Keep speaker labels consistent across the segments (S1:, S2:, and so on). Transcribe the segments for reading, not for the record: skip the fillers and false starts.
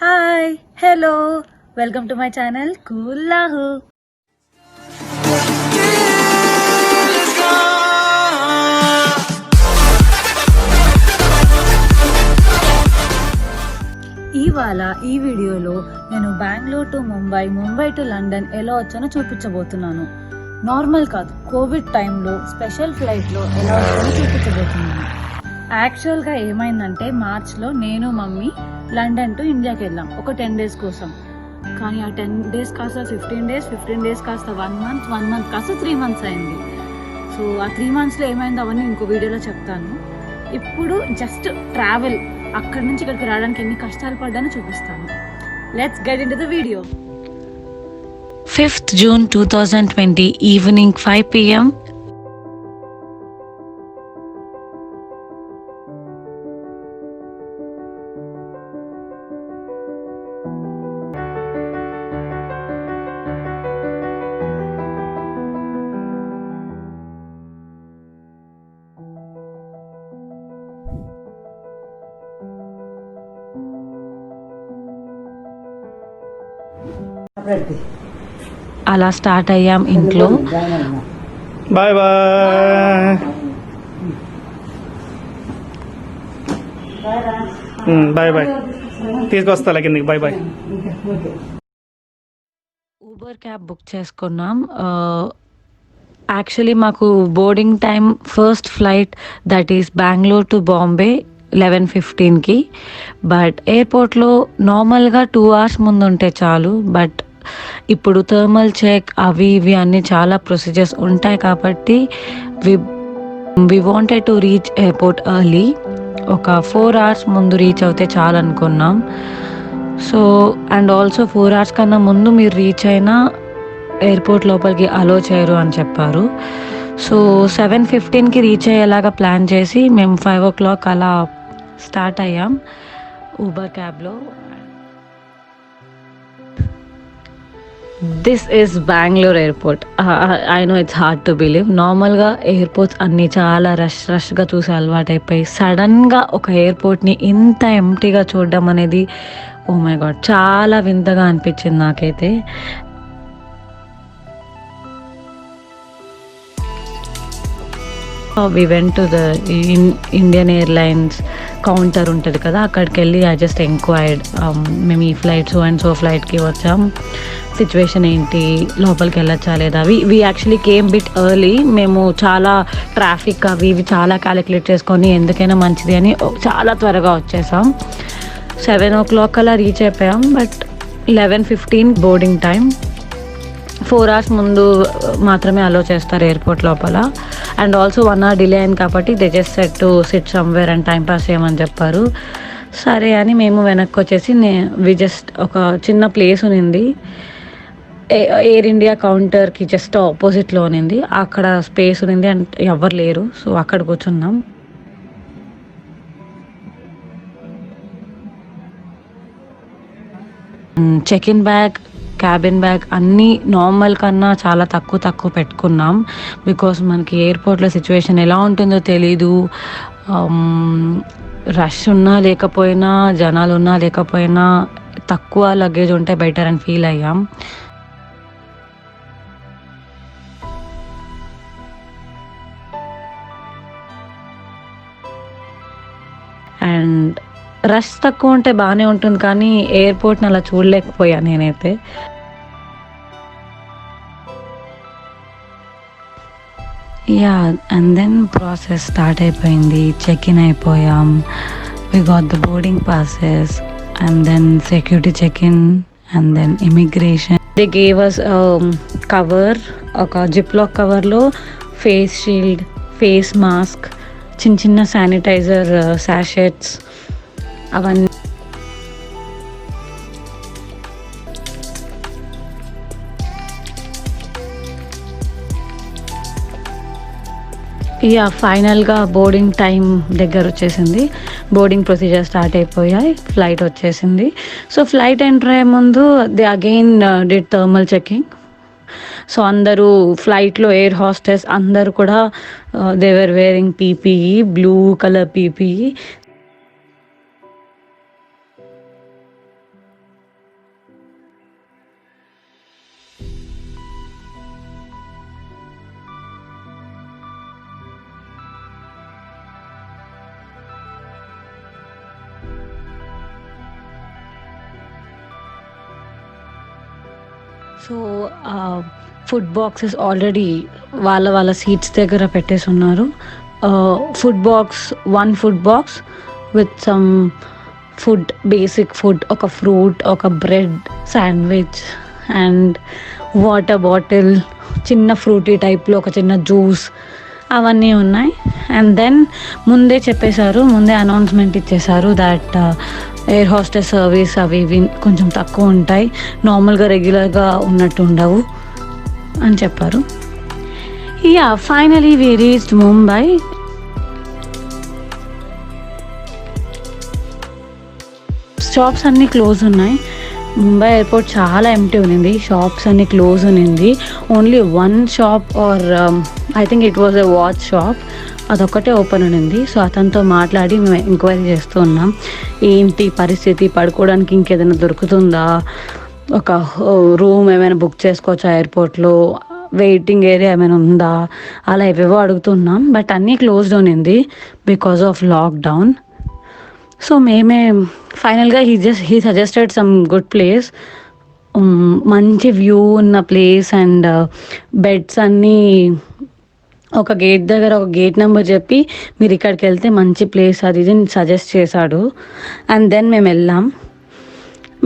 S1: Hi hello welcome to my channel కూల్లాహు. ఇవాళ ఈ వీడియోలో నేను Bengaluru to Mumbai to London ఎలా వచ్చానో చూపించబోతున్నాను. నార్మల్ కాదు, కోవిడ్ టైంలో స్పెషల్ ఫ్లైట్లో ఎలా వచ్చానో చూపించబోతున్నాను. యాక్చువల్గా ఏమైందంటే మార్చ్లో నేను మమ్మీ లండన్ టు ఇండియాకి వెళ్ళాం ఒక 10 days కోసం. కానీ ఆ 10 days కాస్త 15 days కాస్త 1 month కాస్త 3 months అయింది. సో ఆ 3 monthsలో ఏమైందో అవన్నీ ఇంకో వీడియోలో చెప్తాను. ఇప్పుడు జస్ట్ ట్రావెల్ అక్కడి నుంచి ఇక్కడికి రావడానికి ఎన్ని కష్టాలు పడ్డానో చూపిస్తాను. Let's get in to the video.
S2: 5th June 2020 evening 5 p.m. అలా స్టార్ట్ అయ్యాం ఇంట్లో.
S3: బాయ్ బాయ్ బాయ్ బాయ్ తీసుకొస్తా కిందకి. Bye bye.
S2: Uber cab book చేసుకున్నాం. యాక్చువల్లీ మాకు boarding time first flight that is Bengaluru to Bombay 11:15కి. బట్ ఎయిర్పోర్ట్లో నార్మల్గా 2 hours ముందు ఉంటే చాలు. బట్ ఇప్పుడు థర్మల్ చెక్ అవి ఇవి అన్నీ చాలా ప్రొసీజర్స్ ఉంటాయి కాబట్టి we wanted to reach airport early. ఒక 4 hours ముందు రీచ్ అవుతే చాలు అనుకున్నాం. సో అండ్ ఆల్సో 4 hours కన్నా ముందు మీరు రీచ్ అయినా ఎయిర్పోర్ట్ లోపలికి అలో చేయరు అని చెప్పారు. సో 7:15కి రీచ్ అయ్యేలాగా ప్లాన్ చేసి మేము 5 o'clock అలా స్టార్ట్ అయ్యాం ఊబర్ క్యాబ్లో. This is Bengaluru airport. I know it's hard to believe. నార్మల్గా ఎయిర్పోర్ట్స్ అన్నీ చాలా రష్గా చూసి అలవాటైపోయి సడన్గా ఒక ఎయిర్పోర్ట్ని ఇంత ఎంటీగా చూడడం అనేది ఓ మై గాడ్ చాలా వింతగా అనిపించింది నాకైతే. We went to the Indian Airlines counter ఉంటుంది కదా, అక్కడికి వెళ్ళి ఐ జస్ట్ ఎంక్వైర్డ్ మేము ఈ ఫ్లైట్ సో ఫ్లైట్కి వచ్చాం, సిచ్యువేషన్ ఏంటి, లోపలికి వెళ్ళొచ్చా లేదా. We actually came bit early. మేము చాలా ట్రాఫిక్ అవి ఇవి చాలా క్యాలిక్యులేట్ చేసుకొని ఎందుకైనా మంచిది అని చాలా త్వరగా వచ్చేసాం. 7 o'clock అలా రీచ్ అయిపోయాం. But 11:15 boarding time. 4 hours ముందు మాత్రమే అలో చేస్తారు ఎయిర్పోర్ట్ లోపల. అండ్ ఆల్సో 1 hour డిలే అయింది కాబట్టి they just set to SIT somewhere and time pass చేయమని చెప్పారు. సరే అని మేము వెనక్కి వచ్చేసి వి జస్ట్ ఒక చిన్న ప్లేస్ ఉన్నింది ఎయిర్ ఇండియా కౌంటర్కి జస్ట్ ఆపోజిట్లో ఉన్నింది. అక్కడ స్పేస్ ఉన్నింది అండ్ ఎవరు లేరు. సో అక్కడ కూర్చున్నాం. Check in bag, cabin bag అన్నీ నార్మల్ కన్నా చాలా తక్కువ పెట్టుకున్నాం. బికాస్ మనకి ఎయిర్పోర్ట్లో సిచ్యువేషన్ ఎలా ఉంటుందో తెలీదు. రష్ ఉన్నా లేకపోయినా, జనాలు ఉన్నా లేకపోయినా తక్కువ లగేజ్ ఉంటే బెటర్ అని ఫీల్ అయ్యాం. అండ్ రష్ తక్కువ ఉంటే బాగానే ఉంటుంది కానీ ఎయిర్పోర్ట్ని అలా చూడలేకపోయా నేనైతే. Yeah and then process start అయిపోయింది. చెక్ ఇన్ అయిపోయాం. We got the boarding passes and then security check in and then immigration. They gave us cover, ఒక జిప్లాక్ కవర్లో ఫేస్ షీల్డ్, ఫేస్ మాస్క్, చిన్న శానిటైజర్ శాషెట్స్ అవన్నీ. ఇక ఫైనల్గా boarding time దగ్గర వచ్చేసింది. బోర్డింగ్ ప్రొసీజర్ స్టార్ట్ అయిపోయాయి. ఫ్లైట్ వచ్చేసింది. సో ఫ్లైట్ ఎంటర్ అయ్యే ముందు they again did thermal checking. So అందరూ ఫ్లైట్లో ఎయిర్ హాస్టెస్ అందరూ కూడా they were wearing PPE, blue colour PPE. So food boxes already వాళ్ళ సీట్స్ దగ్గర పెట్టేసి ఉన్నారు. Food box, 1 food box with some food, basic food, ఒక ఫ్రూట్, ఒక bread, sandwich and water bottle, చిన్న ఫ్రూటీ టైప్లో ఒక చిన్న జ్యూస్, అవన్నీ ఉన్నాయి. అండ్ దెన్ ముందే చెప్పేశారు, ముందే అనౌన్స్మెంట్ ఇచ్చేశారు దట్ ఎయిర్ హోస్టెస్ సర్వీస్ అవి ఇవి కొంచెం తక్కువ ఉంటాయి, నార్మల్గా రెగ్యులర్గా ఉన్నట్టు ఉండవు అని చెప్పారు. Yeah, finally we reached Mumbai. Shops అన్నీ క్లోజ్ ఉన్నాయి. ముంబై ఎయిర్పోర్ట్ చాలా ఎంటీ ఉన్నింది, షాప్స్ అన్నీ క్లోజ్ ఉన్నింది. Only 1 shop or I think it was a watch shop, అదొక్కటే ఓపెన్ ఉన్నింది. సో అతనితో మాట్లాడి మేము ఎంక్వైరీ చేస్తూ ఉన్నాం, ఏంటి పరిస్థితి, పడుకోవడానికి ఇంకేదైనా దొరుకుతుందా, ఒక రూమ్ ఏమైనా బుక్ చేసుకోవచ్చా ఎయిర్పోర్ట్లో, వెయిటింగ్ ఏరియా ఏమైనా ఉందా, అలా ఏవేవో అడుగుతున్నాం. బట్ అన్నీ క్లోజ్డ్ ఉన్నింది బికాజ్ ఆఫ్ లాక్డౌన్. సో మేమే ఫైనల్గా he suggested some good place, మంచి వ్యూ ఉన్న ప్లేస్ అండ్ బెడ్స్ అన్నీ ఒక గేట్ దగ్గర ఒక గేట్ నెంబర్ చెప్పి మీరు ఇక్కడికి వెళ్తే మంచి ప్లేస్ అది ఇది సజెస్ట్ చేశాడు. అండ్ దెన్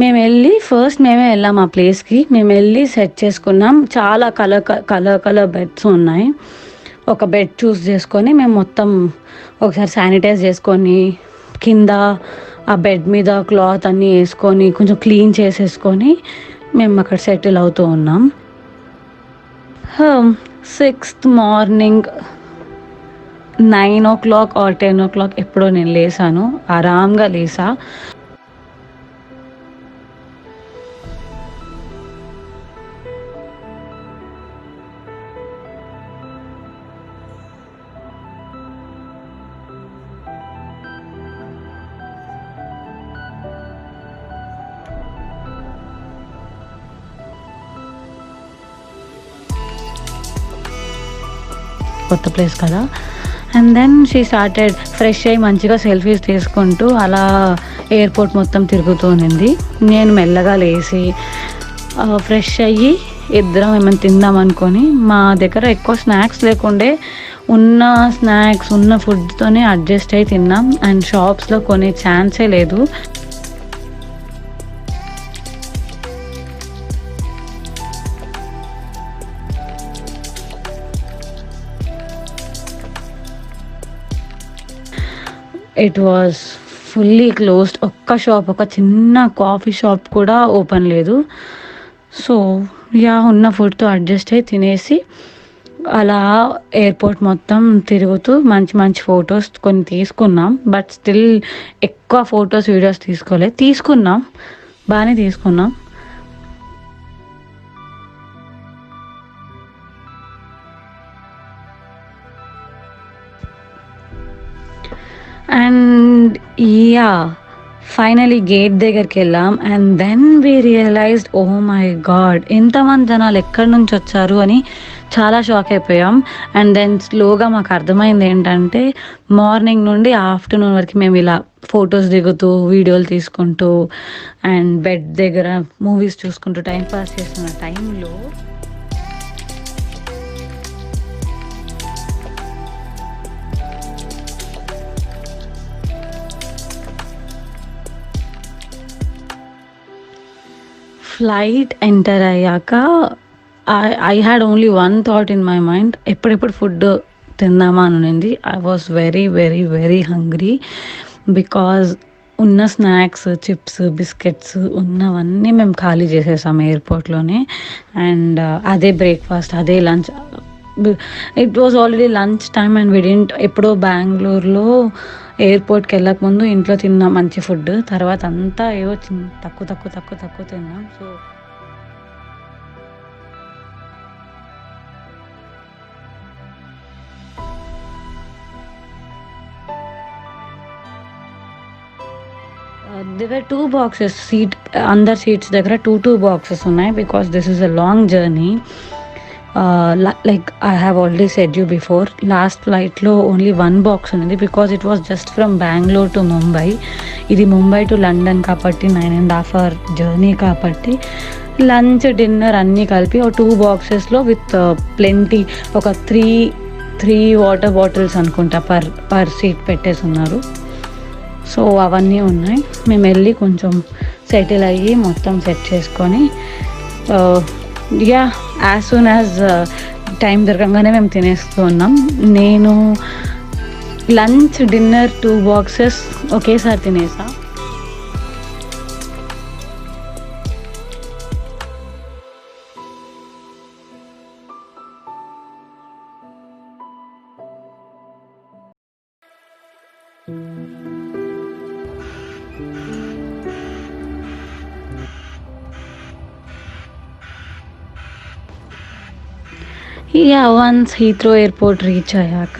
S2: మేము వెళ్ళి ఫస్ట్ మేమే వెళ్ళాం ఆ ప్లేస్కి. మేము వెళ్ళి సెట్ చేసుకున్నాం. చాలా కలర్ బెడ్స్ ఉన్నాయి. ఒక బెడ్ చూస్ చేసుకొని మేము మొత్తం ఒకసారి శానిటైజ్ చేసుకొని, కింద ఆ బెడ్ మీద క్లాత్ అన్నీ వేసుకొని కొంచెం క్లీన్ చేసేసుకొని మేము అక్కడ సెటిల్ అవుతూ ఉన్నాం. 6th morning 9 o'clock or 10 o'clock ఎప్పుడో నేను లేసాను, ఆరాంగా లేసా. కొత్త ప్లేస్ కదా. And then she started fresh అయ్యి మంచిగా సెల్ఫీస్ తీసుకుంటూ అలా ఎయిర్పోర్ట్ మొత్తం తిరుగుతూ ఉన్నింది. నేను మెల్లగా లేచి ఫ్రెష్ అయ్యి ఇద్దరం ఏమైనా తిందాం అనుకొని, మా దగ్గర ఎక్కువ స్నాక్స్ లేకుండే, ఉన్న స్నాక్స్ ఉన్న ఫుడ్తోనే అడ్జస్ట్ అయ్యి తిన్నాం. అండ్ షాప్స్లో కొనే ఛాన్సే లేదు. It was fully closed. ఒక్క షాప్, ఒక చిన్న కాఫీ షాప్ కూడా ఓపెన్ లేదు. సో యా, ఉన్న ఫుడ్తో అడ్జస్ట్ అయ్యి తినేసి అలా ఎయిర్పోర్ట్ మొత్తం తిరుగుతూ మంచి మంచి ఫొటోస్ కొన్ని తీసుకున్నాం. బట్ స్టిల్ ఎక్కువ ఫొటోస్ వీడియోస్ తీసుకున్నాం, బాగానే తీసుకున్నాం. అండ్ యా, ఫైనలీ గేట్ దగ్గరికి వెళ్ళాం. And then we realized, oh my God, ఎంతమంది జనాలు ఎక్కడి నుంచి వచ్చారు అని చాలా షాక్ అయిపోయాం. అండ్ దెన్ స్లోగా మాకు అర్థమైంది ఏంటంటే, మార్నింగ్ నుండి ఆఫ్టర్నూన్ వరకు మేము ఇలా ఫొటోస్ దిగుతూ, వీడియోలు తీసుకుంటూ అండ్ బెడ్ దగ్గర మూవీస్ చూసుకుంటూ టైం పాస్ చేస్తున్న టైంలో ఫ్లైట్ ఎంటర్ అయ్యాక I had only 1 thought in my mind, ఎప్పుడెప్పుడు ఫుడ్ తిందామా అని ఉంది. I was very very very hungry because ఉన్న స్నాక్స్, చిప్స్, బిస్కెట్స్ ఉన్నవన్నీ మేము ఖాళీ చేసేసాం ఎయిర్పోర్ట్లోనే. అండ్ అదే బ్రేక్ఫాస్ట్, అదే lunch. It was already lunch time and we didn't. ఎప్పుడో బెంగళూరులో ఎయిర్పోర్ట్కి వెళ్ళకముందు ఇంట్లో తిన్నాం మంచి ఫుడ్, తర్వాత అంతా ఏవో తక్కువ తిన్నాం. సో there were 2 boxes, అందర్ సీట్స్ దగ్గర 2 బాక్సెస్ ఉన్నాయి because this is a long journey. like I have already said you before, last flight లో ఓన్లీ 1 బాక్స్ ఉంది because it was just from Bengaluru to Mumbai. ఇది ముంబై టు లండన్ కాబట్టి 9.5 hour journey కాబట్టి lunch dinner అన్నీ కలిపి ఒక 2 బాక్సెస్లో విత్ ప్లెంటీ ఒక three water bottles అనుకుంటా పర్ సీట్ పెట్టేసి ఉన్నారు. సో అవన్నీ ఉన్నాయి. మేము వెళ్ళి కొంచెం సెటిల్ అయ్యి మొత్తం సెట్ చేసుకొని యాజ్ సూన్ యాజ్ టైం దొరకంగానే మేము తినేస్తూ ఉన్నాం. నేను లంచ్ డిన్నర్ 2 బాక్సెస్ ఒకేసారి తినేసా. వన్స్ హీత్రో ఎయిర్పోర్ట్ రీచ్ అయ్యాక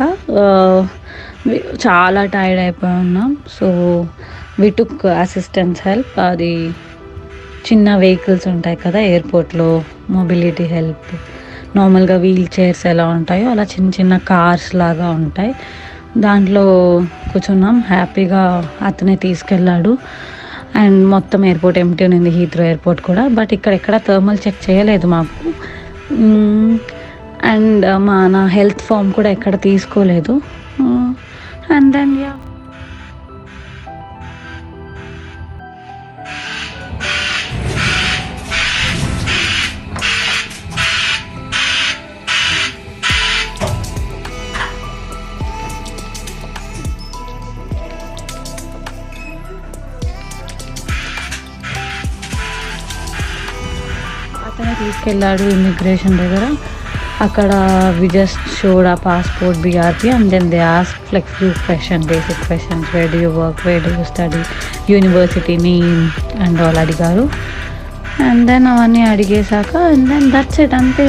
S2: చాలా టైర్డ్ అయిపోయి ఉన్నాం. So we took assistance help. అది చిన్న వెహికల్స్ ఉంటాయి కదా ఎయిర్పోర్ట్లో, మొబిలిటీ హెల్ప్. నార్మల్గా వీల్ చైర్స్ ఎలా ఉంటాయో అలా చిన్న చిన్న కార్స్ లాగా ఉంటాయి. దాంట్లో కూర్చున్నాం. హ్యాపీగా అతనే తీసుకెళ్ళాడు. అండ్ మొత్తం ఎయిర్పోర్ట్ ఎంటీ ఉంది, హీత్రో ఎయిర్పోర్ట్ కూడా. బట్ ఇక్కడ థర్మల్ చెక్ చేయలేదు మాకు. అండ్ నా హెల్త్ ఫామ్ కూడా ఎక్కడ తీసుకోలేదు. అండ్ దెన్ అతనే తీసుకెళ్ళాడు ఇమిగ్రేషన్ దగ్గర. అక్కడ వి జస్ట్ షోడ్ ఆ passport, BRP, and then they ask like few question, basic questions. Where do you work, where do you study, university name and all అడిగారు. And then అవన్నీ అడిగేశాక and then that's it. అంతే.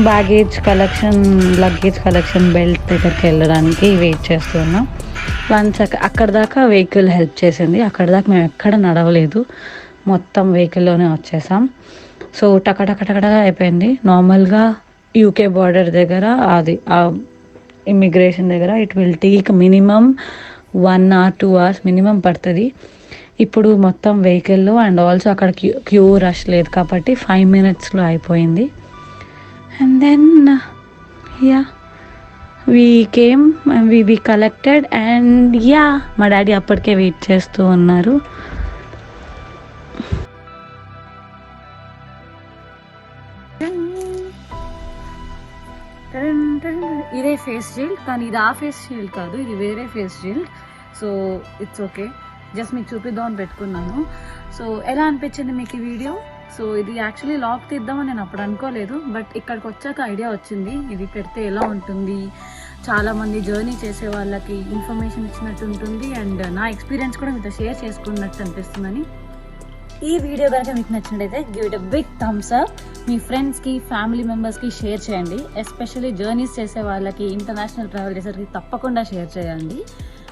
S2: Luggage collection belt దగ్గరికి వెళ్ళడానికి wait చేస్తున్నాం. Once అక్కడ దాకా vehicle help చేసింది. అక్కడ దాకా మేము ఎక్కడ నడవలేదు, మొత్తం వెహికల్లోనే వచ్చేసాం. సో టకటకటకటగా అయిపోయింది. నార్మల్గా UK బార్డర్ దగ్గర అది ఇమిగ్రేషన్ దగ్గర it will take minimum 1 hour 2 hours minimum పడుతుంది. ఇప్పుడు మొత్తం వెహికల్లో అండ్ ఆల్సో అక్కడ క్యూ రష్ లేదు కాబట్టి 5 minutesలో అయిపోయింది. And then we came and we collected. And మా డాడీ అప్పటికే వెయిట్ చేస్తూ ఉన్నారు.
S1: ఇదే ఫేస్ షీల్డ్, కానీ ఇది ఆ ఫేస్ షీల్డ్ కాదు, ఇది వేరే face shield. So it's okay, just మీకు చూపిద్దామని పెట్టుకున్నాను. సో ఎలా అనిపించింది మీకు ఈ వీడియో? సో ఇది యాక్చువల్లీ లాక్ తీద్దామని నేను అప్పుడు అనుకోలేదు, బట్ ఇక్కడికి వచ్చాక ఐడియా వచ్చింది ఇది పెడితే ఎలా ఉంటుంది. చాలామంది జర్నీ చేసే వాళ్ళకి ఇన్ఫర్మేషన్ ఇచ్చినట్టు ఉంటుంది అండ్ నా ఎక్స్పీరియన్స్ కూడా మీతో షేర్ చేసుకున్నట్టు అనిపిస్తుందని. ఈ వీడియో కనుక మీకు నచ్చినట్టయితే give it a big thumbs up. మీ ఫ్రెండ్స్కి, ఫ్యామిలీ మెంబర్స్కి షేర్ చేయండి. ఎస్పెషల్లీ జర్నీస్ చేసే వాళ్ళకి, ఇంటర్నేషనల్ ట్రావెల్ చేసేవారికి తప్పకుండా షేర్ చేయండి.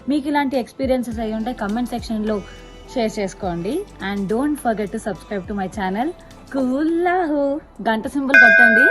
S1: మీకు ఇలాంటి ఎక్స్పీరియన్సెస్ అయ్యి ఉంటే కమెంట్ సెక్షన్లో షేర్ చేసుకోండి. And don't forget to subscribe to my channel. కూల్లాహో గంట సింబల్ కొట్టండి.